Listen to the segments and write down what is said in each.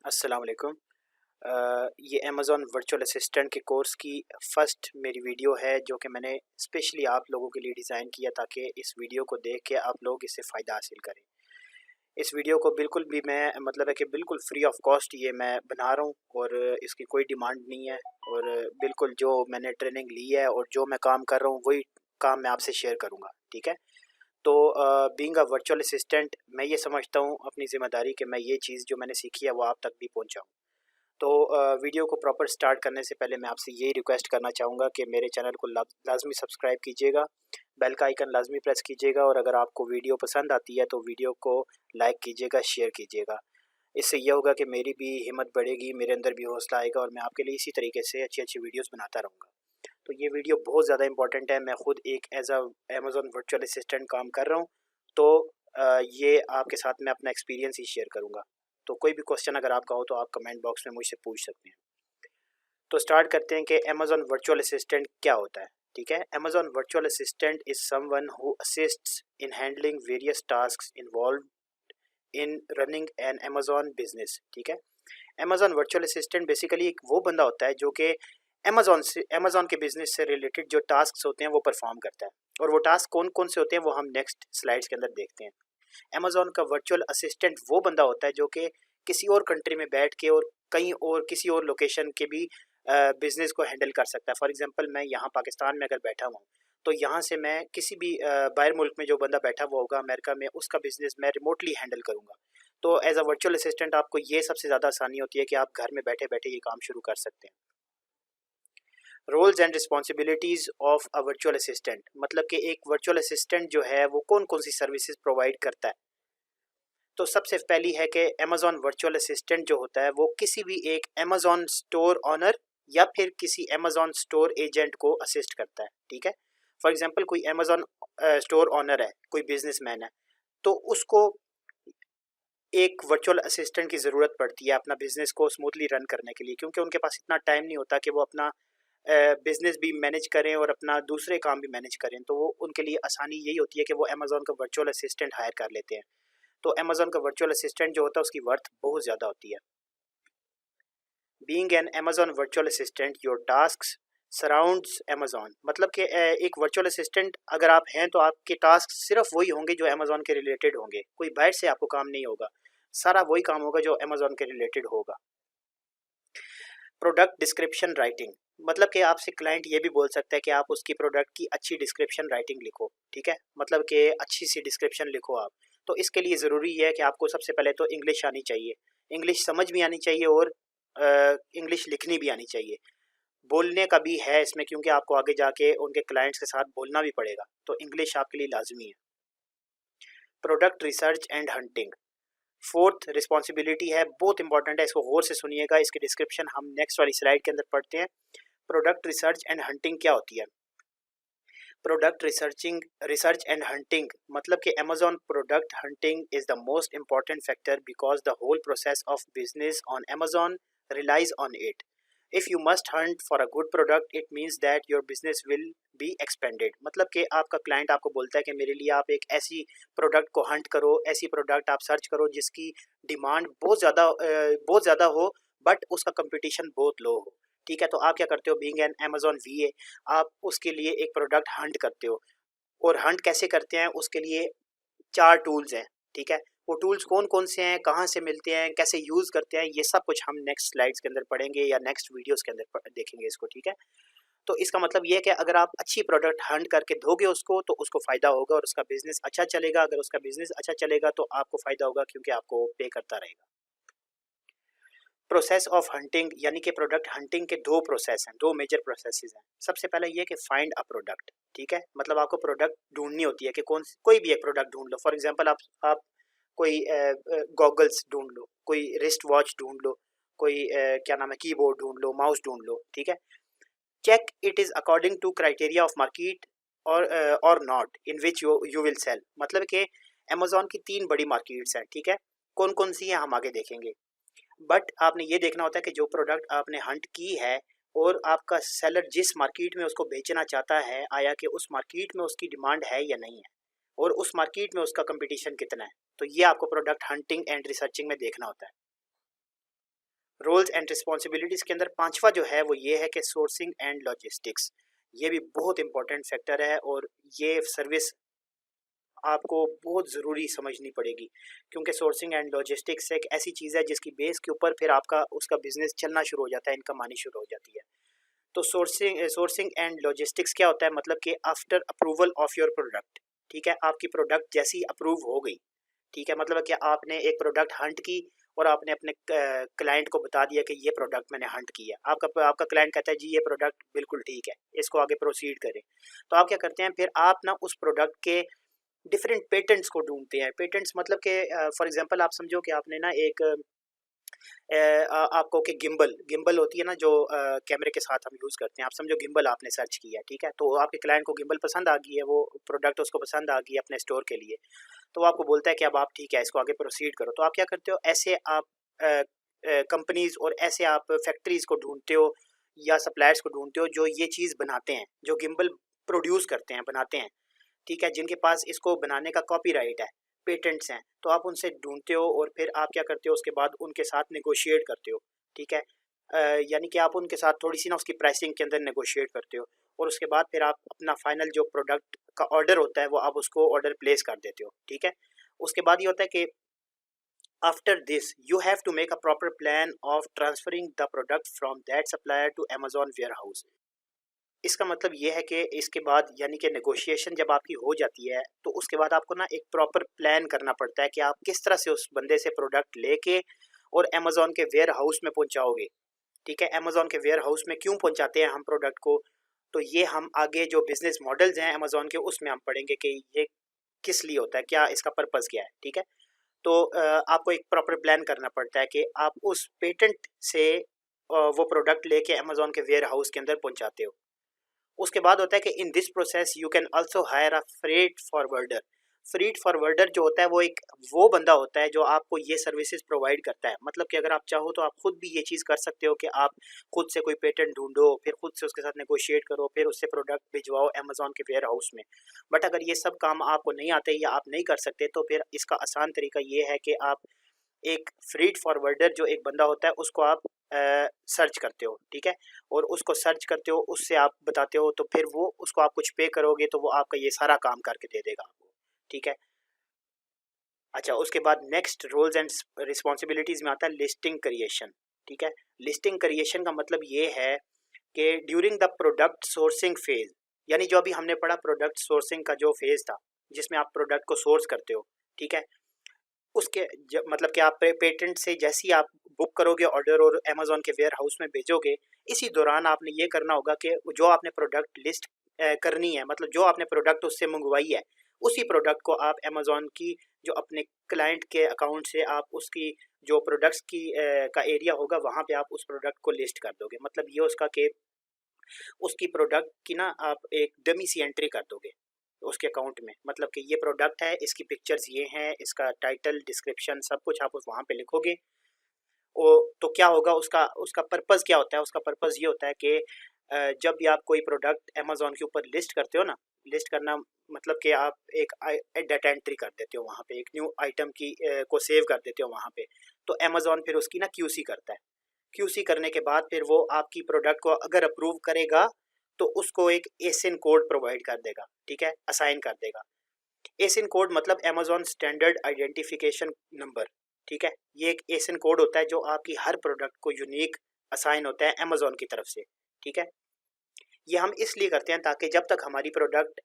अस्सलाम वालेकुम। ये अमेज़ॉन वर्चुअल असिस्टेंट के कोर्स की फ़र्स्ट मेरी वीडियो है जो कि मैंने स्पेशली आप लोगों के लिए डिज़ाइन किया ताकि इस वीडियो को देख के आप लोग इससे फ़ायदा हासिल करें। इस वीडियो को बिल्कुल भी मैं मतलब है कि बिल्कुल फ्री ऑफ कॉस्ट ये मैं बना रहा हूँ और इसकी कोई डिमांड नहीं है और बिल्कुल जो मैंने ट्रेनिंग ली है और जो मैं काम कर रहा हूँ वही काम मैं आपसे शेयर करूँगा, ठीक है? तो बीइंग अ वर्चुअल असिस्टेंट मैं ये समझता हूँ अपनी ज़िम्मेदारी कि मैं ये चीज़ जो मैंने सीखी है वो आप तक भी पहुँचाऊँ। तो वीडियो को प्रॉपर स्टार्ट करने से पहले मैं आपसे यही रिक्वेस्ट करना चाहूँगा कि मेरे चैनल को लाज़मी सब्सक्राइब कीजिएगा, बेल का आइकन लाज़मी प्रेस कीजिएगा और अगर आपको वीडियो पसंद आती है तो वीडियो को लाइक कीजिएगा, शेयर कीजिएगा। इससे ये होगा कि मेरी भी हिम्मत बढ़ेगी, मेरे अंदर भी हौसला आएगा और मैं आपके लिए इसी तरीके से अच्छी-अच्छी वीडियोज़ बनाता रहूँगा। तो ये वीडियो बहुत ज़्यादा इंपॉर्टेंट है, मैं खुद एक as a Amazon virtual assistant काम कर रहा हूँ, तो ये आपके साथ मैं अपना एक्सपीरियंस ही शेयर करूँगा। तो कोई भी क्वेश्चन अगर आपका हो तो आप कमेंट बॉक्स में मुझसे पूछ सकते हैं। तो स्टार्ट करते हैं कि अमेज़न वर्चुअल असिस्टेंट क्या होता है, ठीक है? Amazon virtual assistant is someone who assists in handling various tasks involved in running an Amazon business, ठीक है? अमेज़न वर्चुअल असिस्टेंट बेसिकली एक वो बंदा होता है जो कि अमेज़न के बिज़नेस से रिलेटेड जो टास्क्स होते हैं वो परफ़ॉर्म करता है और वो टास्क कौन-कौन से होते हैं वो हम नेक्स्ट स्लाइड्स के अंदर देखते हैं। अमेज़न का वर्चुअल असिस्टेंट वो बंदा होता है जो कि किसी और कंट्री में बैठ के और कहीं और किसी और लोकेशन के भी बिज़नेस को हैंडल कर सकता है। फॉर एग्ज़ाम्पल मैं यहाँ पाकिस्तान में अगर बैठा हुआ हूँ, तो यहाँ से मैं किसी भी बाहर मुल्क में जो बंदा बैठा हुआ होगा अमेरिका में, उसका बिज़नेस मैं रिमोटली हैंडल करूँगा। तो एज़ अ वर्चुअल असिस्टेंट आपको ये सबसे ज़्यादा आसानी होती है कि आप घर में बैठे-बैठे ये काम शुरू कर सकते हैं। Roles and responsibilities of a virtual assistant मतलब कि एक वर्चुअल असिस्टेंट जो है वो कौन-कौन सी सर्विसेज़ प्रोवाइड करता है। तो सबसे पहली है कि अमेज़न वर्चुअल असिस्टेंट जो होता है वो किसी भी एक अमेज़न स्टोर ओनर या फिर किसी अमेज़न स्टोर एजेंट को असिस्ट करता है, ठीक है? फॉर एग्ज़ाम्पल कोई अमेज़न स्टोर ओनर है, कोई बिज़नेसमैन है, तो उसको एक वर्चुअल असिस्टेंट की ज़रूरत पड़ती है अपना बिज़नेस को स्मूथली रन करने के लिए क्योंकि उनके पास इतना टाइम नहीं होता कि वो अपना बिज़नेस भी मैनेज करें और अपना दूसरे काम भी मैनेज करें। तो वो उनके लिए आसानी यही होती है कि वो अमेज़न का वर्चुअल असिस्टेंट हायर कर लेते हैं। तो अमेज़न का वर्चुअल असिस्टेंट जो होता है उसकी वर्थ बहुत ज़्यादा होती है। Being an Amazon virtual assistant your tasks surrounds Amazon मतलब कि एक वर्चुअल असिस्टेंट अगर आप हैं तो आपके टास्क सिर्फ वही होंगे जो अमेज़न के रिलेटेड होंगे। कोई बाहर से आपको काम नहीं होगा। सारा वही काम होगा जो अमेज़न के रिलेटेड होगा। प्रोडक्ट डिस्क्रिप्शन राइटिंग मतलब कि आपसे क्लाइंट ये भी बोल सकता है कि आप उसकी प्रोडक्ट की अच्छी डिस्क्रिप्शन राइटिंग लिखो, ठीक है? मतलब कि अच्छी सी डिस्क्रिप्शन लिखो आप। तो इसके लिए ज़रूरी है कि आपको सबसे पहले तो इंग्लिश आनी चाहिए, इंग्लिश समझ भी आनी चाहिए और इंग्लिश लिखनी भी आनी चाहिए। बोलने का भी है इसमें क्योंकि आपको आगे जाके उनके क्लाइंट्स के साथ बोलना भी पड़ेगा, तो इंग्लिश आपके लिए लाज़मी है। Product research and hunting fourth responsibility है, बहुत इंपॉर्टेंट है, इसको गौर से सुनिएगा, इसकी डिस्क्रिप्शन हम नेक्स्ट वाली स्लाइड के अंदर पढ़ते हैं। प्रोडक्ट रिसर्च एंड हंटिंग क्या होती है? प्रोडक्ट रिसर्च एंड हंटिंग मतलब कि Amazon product hunting is the most important factor because the whole process of business on Amazon relies on it. If you must hunt for a good product it means that your business will be expanded मतलब कि आपका client आपको बोलता है कि मेरे लिए आप एक ऐसी प्रोडक्ट को हंट करो, ऐसी प्रोडक्ट आप सर्च करो जिसकी डिमांड बहुत ज़्यादा हो बट उसका कंपटीशन बहुत लो हो, ठीक है? तो आप क्या करते हो बीइंग एन अमेज़न वीए, आप उसके लिए एक प्रोडक्ट हंट करते हो और हंट कैसे करते हैं उसके लिए 4 टूल्स हैं, ठीक है? वो टूल्स कौन-कौन से हैं, कहाँ से मिलते हैं, कैसे यूज़ करते हैं, ये सब कुछ हम नेक्स्ट स्लाइड्स के अंदर पढ़ेंगे या नेक्स्ट वीडियोज़ के अंदर देखेंगे इसको, ठीक है? तो इसका मतलब ये है कि अगर आप अच्छी प्रोडक्ट हंट करके दोगे उसको तो उसको फ़ायदा होगा और उसका बिज़नेस अच्छा चलेगा। अगर उसका बिज़नेस अच्छा चलेगा तो आपको फ़ायदा होगा क्योंकि आपको पे करता रहेगा। प्रोसेस ऑफ हंटिंग यानी कि प्रोडक्ट हंटिंग के 2 प्रोसेस हैं, 2 मेजर प्रोसेसेस हैं। सबसे पहले ये कि फाइंड अ प्रोडक्ट, ठीक है? मतलब आपको प्रोडक्ट ढूँढनी होती है कि कोई भी एक प्रोडक्ट ढूँढ लो। फॉर एग्ज़ाम्पल आप कोई गॉगल्स ढूँढ लो, कोई रिस्ट वॉच ढूँढ लो, कोई क्या नाम है कीबोर्ड ढूँढ लो, माउस ढूँढ लो, ठीक है? Check it is according to criteria of market और not in which you will sell मतलब कि अमेज़न की 3 बड़ी मार्केट्स हैं, ठीक है? कौन-कौन सी हैं हम आगे देखेंगे। बट आपने ये देखना होता है कि जो प्रोडक्ट आपने हंट की है और आपका सेलर जिस मार्केट में उसको बेचना चाहता है, आया कि उस मार्केट में उसकी डिमांड है या नहीं है और उस मार्केट में उसका कंपटीशन कितना है। तो ये आपको प्रोडक्ट हंटिंग एंड रिसर्चिंग में देखना होता है। रोल्स एंड रिस्पॉन्सिबिलिटीज़ के अंदर पांचवा जो है वो ये है कि सोर्सिंग एंड लॉजिस्टिक्स। ये भी बहुत इंपॉर्टेंट फैक्टर है और ये सर्विस आपको बहुत ज़रूरी समझनी पड़ेगी, क्योंकि सोर्सिंग एंड लॉजिस्टिक्स एक ऐसी चीज़ है जिसकी बेस के ऊपर फिर आपका उसका बिजनेस चलना शुरू हो जाता है, इनकम आनी शुरू हो जाती है। तो सोर्सिंग एंड लॉजिस्टिक्स क्या होता है, मतलब कि after approval of your product, ठीक है, आपकी प्रोडक्ट जैसी अप्रूव हो गई, ठीक है, मतलब कि आपने एक प्रोडक्ट हंट की और आपने अपने क्लाइंट को बता दिया कि ये प्रोडक्ट मैंने हंट किया, आपका आपका क्लाइंट कहता है जी ये प्रोडक्ट बिल्कुल ठीक है, इसको आगे प्रोसीड करें। तो आप क्या करते हैं, फिर आप ना उस प्रोडक्ट के डिफरेंट पेटेंट्स को ढूंढते हैं। पेटेंट्स मतलब कि फॉर एग्जांपल आप समझो कि आपने ना एक आपको कि गिम्बल गिम्बल होती है ना जो कैमरे के साथ हम यूज़ करते हैं, आप समझो गिम्बल आपने सर्च किया, ठीक है, तो आपके क्लाइंट को गिम्बल पसंद आ गई है, वो प्रोडक्ट उसको पसंद आ गई है अपने स्टोर के लिए, तो वो आपको बोलता है कि अब आप ठीक है इसको आगे प्रोसीड करो। तो आप क्या करते हो, ऐसे आप कंपनीज और ऐसे आप फैक्ट्रीज को ढूंढते हो या सप्लायर्स को ढूंढते हो जो ये चीज़ बनाते हैं, जो गिम्बल प्रोड्यूस करते हैं, बनाते हैं, ठीक है, जिनके पास इसको बनाने का कॉपीराइट है, पेटेंट्स हैं, तो आप उनसे ढूंढते हो और फिर आप क्या करते हो, उसके बाद उनके साथ नेगोशिएट करते हो, ठीक है, यानी कि आप उनके साथ थोड़ी सी ना उसकी प्राइसिंग के अंदर नेगोशिएट करते हो और उसके बाद फिर आप अपना फाइनल जो प्रोडक्ट का ऑर्डर होता है वो आप उसको ऑर्डर प्लेस कर देते हो, ठीक है। उसके बाद ये होता है कि after this you have to make a proper plan of transferring the product from that supplier to Amazon warehouse. इसका मतलब ये है कि इसके बाद यानी कि नेगोशिएशन जब आपकी हो जाती है तो उसके बाद आपको ना एक प्रॉपर प्लान करना पड़ता है कि आप किस तरह से उस बंदे से प्रोडक्ट लेके और अमेजोन के वेयर हाउस में पहुंचाओगे, ठीक है। अमेजोन के वेयर हाउस में क्यों पहुंचाते हैं हम प्रोडक्ट को, तो ये हम आगे जो बिजनेस मॉडल्स हैं अमेजोन के उसमें हम पढ़ेंगे कि ये किस लिए होता है, क्या इसका पर्पज़ क्या है, ठीक है। तो आपको एक प्रॉपर प्लान करना पड़ता है कि आप उस पेटेंट से वो प्रोडक्ट लेके अमेजोन के वेयर हाउस के अंदर पहुंचाते हो। उसके बाद होता है कि in this process you can also hire a freight forwarder. Freight forwarder जो होता है वो एक वो बंदा होता है जो आपको ये सर्विसेज प्रोवाइड करता है, मतलब कि अगर आप चाहो तो आप खुद भी ये चीज़ कर सकते हो कि आप खुद से कोई पेटेंट ढूंढो, फिर खुद से उसके साथ नेगोशिएट करो, फिर उससे प्रोडक्ट भिजवाओ अमेजोन के वेयर हाउस में। बट अगर ये सब काम आपको नहीं आते या आप नहीं कर सकते तो फिर इसका आसान तरीका ये है कि आप एक फ्रीट फॉरवर्डर जो एक बंदा होता है उसको आप सर्च करते हो, ठीक है, और उसको सर्च करते हो, उससे आप बताते हो, तो फिर वो उसको आप कुछ पे करोगे तो वो आपका ये सारा काम करके दे देगा आपको, ठीक है। अच्छा, उसके बाद नेक्स्ट रोल्स एंड रिस्पॉन्सिबिलिटीज़ में आता है लिस्टिंग क्रिएशन, ठीक है। लिस्टिंग क्रिएशन का मतलब ये है कि during the product sourcing phase, यानी जो अभी हमने पढ़ा प्रोडक्ट सोर्सिंग का जो फेज था जिसमें आप प्रोडक्ट को सोर्स करते हो, ठीक है, उसके मतलब कि आप पेटेंट से जैसे ही आप बुक करोगे ऑर्डर और अमेजोन के वेयर हाउस में भेजोगे, इसी दौरान आपने ये करना होगा कि जो आपने प्रोडक्ट लिस्ट करनी है, मतलब जो आपने प्रोडक्ट उससे मंगवाई है, उसी प्रोडक्ट को आप अमेजोन की जो अपने क्लाइंट के अकाउंट से आप उसकी जो प्रोडक्ट्स की का एरिया होगा वहाँ पे आप उस प्रोडक्ट को लिस्ट कर दोगे। मतलब ये उसका कि उसकी प्रोडक्ट की ना आप एक डमी सी एंट्री कर दोगे उसके अकाउंट में, मतलब कि ये प्रोडक्ट है, इसकी पिक्चर्स ये हैं, इसका टाइटल डिस्क्रिप्शन सब कुछ आप उस वहाँ पे लिखोगे। ओ तो क्या होगा, उसका उसका पर्पज़ क्या होता है, उसका पर्पज़ ये होता है कि जब भी आप कोई प्रोडक्ट अमेजोन के ऊपर लिस्ट करते हो ना, लिस्ट करना मतलब कि आप एक डाटा एंट्री कर देते हो वहाँ पे, एक न्यू आइटम की को सेव कर देते हो वहाँ पे, तो अमेजोन फिर उसकी ना क्यूसी करता है। क्यूसी करने के बाद फिर वो आपकी प्रोडक्ट को अगर अप्रूव करेगा तो उसको एक एसिन कोड प्रोवाइड कर देगा, ठीक है, असाइन कर देगा। एसिन कोड मतलब अमेजोन स्टैंडर्ड आइडेंटिफिकेशन नंबर, ठीक है, ये एक एसिन कोड होता है जो आपकी हर प्रोडक्ट को यूनिक असाइन होता है अमेजोन की तरफ से, ठीक है। ये हम इसलिए करते हैं ताकि जब तक हमारी प्रोडक्ट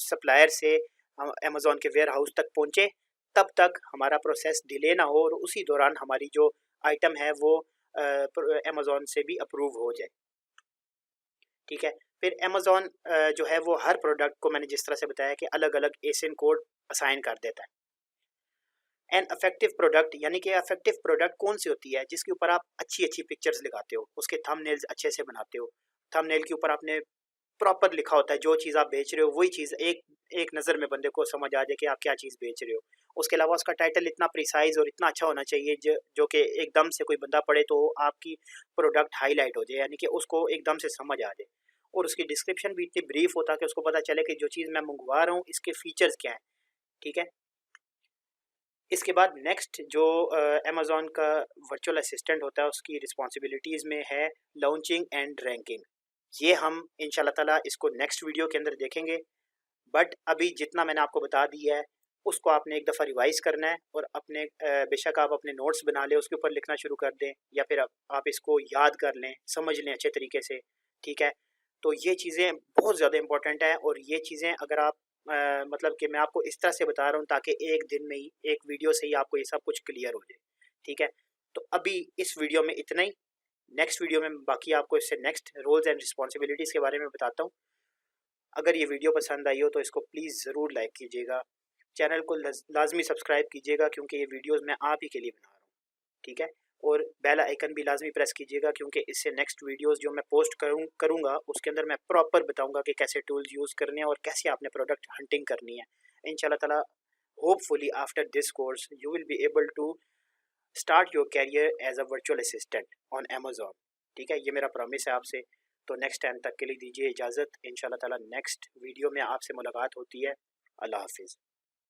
सप्लायर से हम अमेजोन के वेयर हाउस तक पहुँचे तब तक हमारा प्रोसेस डिले ना हो और उसी दौरान हमारी जो आइटम है वो अमेजोन से भी अप्रूव हो जाए, ठीक है। फिर अमेजोन जो है वो हर प्रोडक्ट को मैंने जिस तरह से बताया कि अलग अलग एसिन कोड असाइन कर देता है। एन अफेक्टिव प्रोडक्ट यानी कि अफेक्टिव प्रोडक्ट कौन सी होती है, जिसके ऊपर आप अच्छी अच्छी पिक्चर्स लगाते हो, उसके थंबनेल्स अच्छे से बनाते हो, थंबनेल के ऊपर आपने प्रॉपर लिखा होता है जो चीज़ आप बेच रहे हो वही चीज़ एक एक नज़र में बंदे को समझ आ जाए कि आप क्या चीज़ बेच रहे हो। उसके अलावा उसका टाइटल इतना प्रिसाइज और इतना अच्छा होना चाहिए जो कि एकदम से कोई बंदा पढ़े तो आपकी प्रोडक्ट हाईलाइट हो जाए, यानी कि उसको एकदम से समझ आ जाए। और उसकी डिस्क्रिप्शन भी इतनी ब्रीफ होता है कि उसको पता चले कि जो चीज़ मैं मंगवा रहा हूँ इसके फीचर्स क्या हैं, ठीक है। इसके बाद नेक्स्ट जो अमेज़न का वर्चुअल असिस्टेंट होता है उसकी रिस्पॉन्सिबिलिटीज़ में है लॉन्चिंग एंड रैंकिंग। ये हम इंशाल्लाह ताला इसको नेक्स्ट वीडियो के अंदर देखेंगे। बट अभी जितना मैंने आपको बता दिया है उसको आपने एक दफ़ा रिवाइज़ करना है और अपने बेशक आप अपने नोट्स बना लें, उसके ऊपर लिखना शुरू कर दें, या फिर आप इसको याद कर लें, समझ लें अच्छे तरीके से, ठीक है। तो ये चीज़ें बहुत ज़्यादा इंपॉर्टेंट हैं और ये चीज़ें अगर आप मतलब कि मैं आपको इस तरह से बता रहा हूँ ताकि एक दिन में ही एक वीडियो से ही आपको ये सब कुछ क्लियर हो जाए, ठीक है। तो अभी इस वीडियो में इतना ही। नेक्स्ट वीडियो में बाकी आपको इससे नेक्स्ट रोल्स एंड रिस्पॉन्सिबिलिटीज़ के बारे में बताता हूँ। अगर ये वीडियो पसंद आई हो तो इसको प्लीज़ ज़रूर लाइक कीजिएगा, चैनल को लाजमी सब्सक्राइब कीजिएगा क्योंकि ये वीडियोस मैं आप ही के लिए बना रहा हूँ, ठीक है। और बेल आइकन भी लाजमी प्रेस कीजिएगा क्योंकि इससे नेक्स्ट वीडियोस जो मैं पोस्ट करूँगा उसके अंदर मैं प्रॉपर बताऊँगा कि कैसे टूल्स यूज़ करने हैं और कैसे आपने प्रोडक्ट हंटिंग करनी है। इंशाल्लाह ताला hopefully after this course you will be able to start your career as a virtual assistant on Amazon, ठीक है। ये मेरा प्रॉमिस है आपसे। तो नेक्स्ट टाइम तक के लिए दीजिए इजाज़त। इंशाल्लाह ताला नेक्स्ट वीडियो में आपसे मुलाकात होती है। अल्लाह हाफिज़।